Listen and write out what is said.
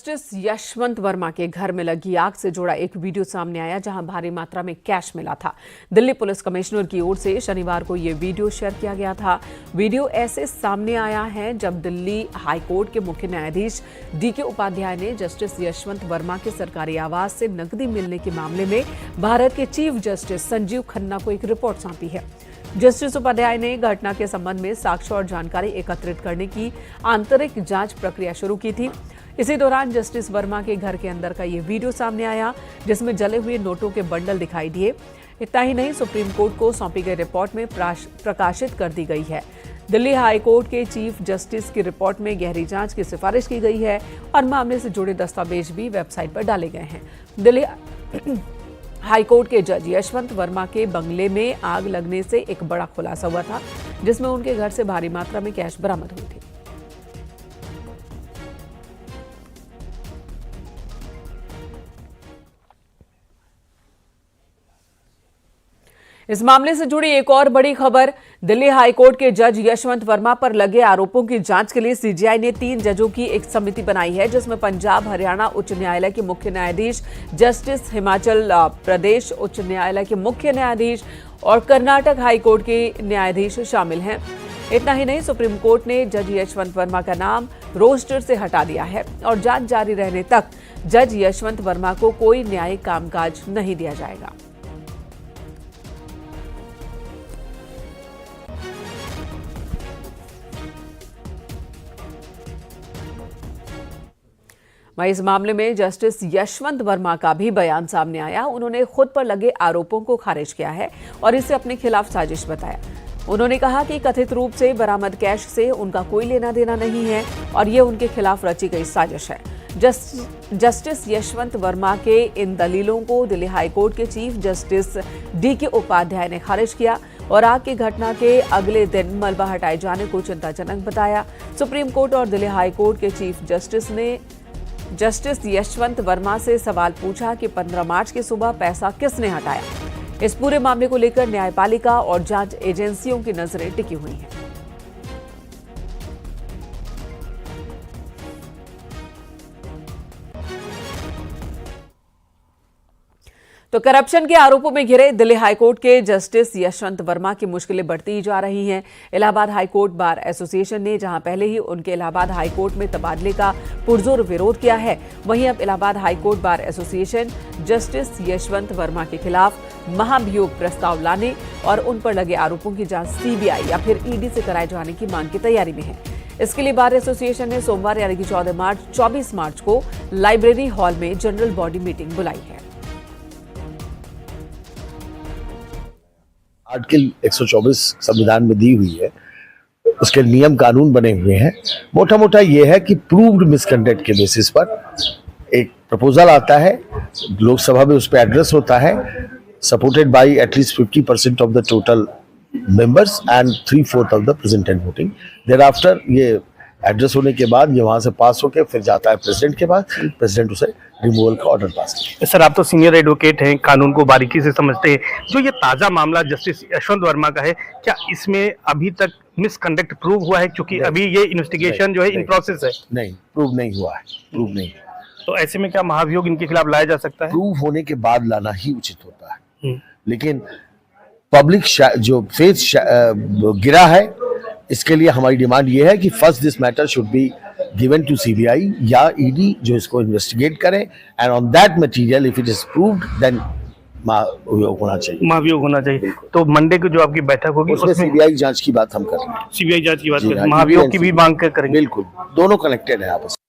Justice Yashwant Verma के घर में लगी आग से जुड़ा एक वीडियो सामने आया जहां भारी मात्रा में कैश मिला था। दिल्ली पुलिस कमिश्नर की ओर से शनिवार को यह वीडियो शेयर किया गया था। वीडियो ऐसे सामने आया है जब दिल्ली हाईकोर्ट के मुख्य न्यायाधीश डीके उपाध्याय ने जस्टिस यशवंत वर्मा के सरकारी आवास से नकदी मिलने के मामले में भारत के चीफ जस्टिस संजीव खन्ना को एक रिपोर्ट सौंपी है। जस्टिस उपाध्याय ने घटना के संबंध में साक्ष्य और जानकारी एकत्रित करने की आंतरिक जांच प्रक्रिया शुरू की थी। इसी दौरान जस्टिस वर्मा के घर के अंदर का ये वीडियो सामने आया जिसमें जले हुए नोटों के बंडल दिखाई दिए। इतना ही नहीं, सुप्रीम कोर्ट को सौंपी गई रिपोर्ट में प्रकाशित कर दी गई है। दिल्ली हाई कोर्ट के चीफ जस्टिस की रिपोर्ट में गहरी जांच की सिफारिश की गई है और मामले से जुड़े दस्तावेज भी वेबसाइट पर डाले गए हैं। दिल्ली हाईकोर्ट के जज यशवंत वर्मा के बंगले में आग लगने से एक बड़ा खुलासा हुआ था जिसमें उनके घर से भारी मात्रा में कैश बरामद हुई थी। इस मामले से जुड़ी एक और बड़ी खबर, दिल्ली हाईकोर्ट के जज यशवंत वर्मा पर लगे आरोपों की जांच के लिए सीजीआई ने 3 जजों की एक समिति बनाई है जिसमें पंजाब हरियाणा उच्च न्यायालय के मुख्य न्यायाधीश, जस्टिस हिमाचल प्रदेश उच्च न्यायालय के मुख्य न्यायाधीश और कर्नाटक हाईकोर्ट के न्यायाधीश शामिल हैं। इतना ही नहीं, सुप्रीम कोर्ट ने जज यशवंत वर्मा का नाम रोस्टर से हटा दिया है और जांच जारी रहने तक जज यशवंत वर्मा को कोई न्यायिक कामकाज नहीं दिया जाएगा। वहीं इस मामले में जस्टिस यशवंत वर्मा का भी बयान सामने आया। उन्होंने खुद पर लगे आरोपों को खारिज किया है और इसे अपने खिलाफ साजिश बताया। उन्होंने कहा कि कथित रूप से बरामद कैश से उनका कोई लेना देना नहीं है और ये उनके खिलाफ रची गई साजिश है। जस्टिस यशवंत वर्मा के इन दलीलों को दिल्ली हाईकोर्ट के चीफ जस्टिस डीके उपाध्याय ने खारिज किया और आग की घटना के अगले दिन मलबा हटाए जाने को चिंताजनक बताया। सुप्रीम कोर्ट और दिल्ली हाईकोर्ट के चीफ जस्टिस ने जस्टिस यशवंत वर्मा से सवाल पूछा कि 15 मार्च की सुबह पैसा किसने हटाया। इस पूरे मामले को लेकर न्यायपालिका और जांच एजेंसियों की नजरें टिकी हुई हैं। तो करप्शन के आरोपों में घिरे दिल्ली हाईकोर्ट के जस्टिस यशवंत वर्मा की मुश्किलें बढ़ती जा रही हैं। इलाहाबाद हाईकोर्ट बार एसोसिएशन ने जहां पहले ही उनके इलाहाबाद हाईकोर्ट में तबादले का पुरजोर विरोध किया है, वहीं अब Allahabad high court bar association justice Yashwant Verma के खिलाफ महाभियोग प्रस्ताव लाने और उन पर लगे आरोपों की जांच सीबीआई या फिर ईडी से कराए जाने की मांग की तैयारी में है। इसके लिए बार एसोसिएशन ने सोमवार यानी कि 24 मार्च को लाइब्रेरी हॉल में जनरल बॉडी मीटिंग बुलाई है। आर्टिकल 124 संविधान में दी हुई है, उसके नियम कानून बने हुए हैं। मोटा मोटा ये है कि प्रूव्ड मिसकंडक्ट के बेसिस पर एक प्रपोजल आता है, लोकसभा में उस पर एड्रेस होता है, supported by at least 50% of the total members and 3/4 of the present and voting. Thereafter ये एड्रेस होने के बाद ये वहां से पास होकर फिर जाता है प्रेसिडेंट के पास, प्रेसिडेंट उसे रिमूवल का ऑर्डर पास करता है। सर, आप तो सीनियर एडवोकेट हैं, कानून को बारीकी से समझते हैं। जो ये ताजा मामला जस्टिस यशवंत वर्मा का है, क्या इसमें अभी तक मिसकंडक्ट प्रूव हुआ है? क्योंकि अभी ये इन्वेस्टिगेशन जो है इन प्रोसेस है। नहीं, प्रूव नहीं हुआ है, प्रूव नहीं। तो ऐसे में क्या महाभियोग इनके खिलाफ लाया जा सकता है? प्रूव होने के बाद लाना ही उचित होता है, लेकिन पब्लिक जो फेथ गिरा है, इसके लिए हमारी डिमांड ये है कि first this matter should be given to CBI या ईडी जो इसको इन्वेस्टिगेट करे, and on that material if it is proved then महाभियोग होना चाहिए। महाभियोग होना चाहिए। तो मंडे को जो आपकी बैठक होगी उसमें सीबीआई जांच की बात हम कर रहे हैं। सीबीआई जांच की बात करें, महाभियोग की भी मांग करेंगे। बिल्कुल, दोनों कनेक्टेड है आपस में।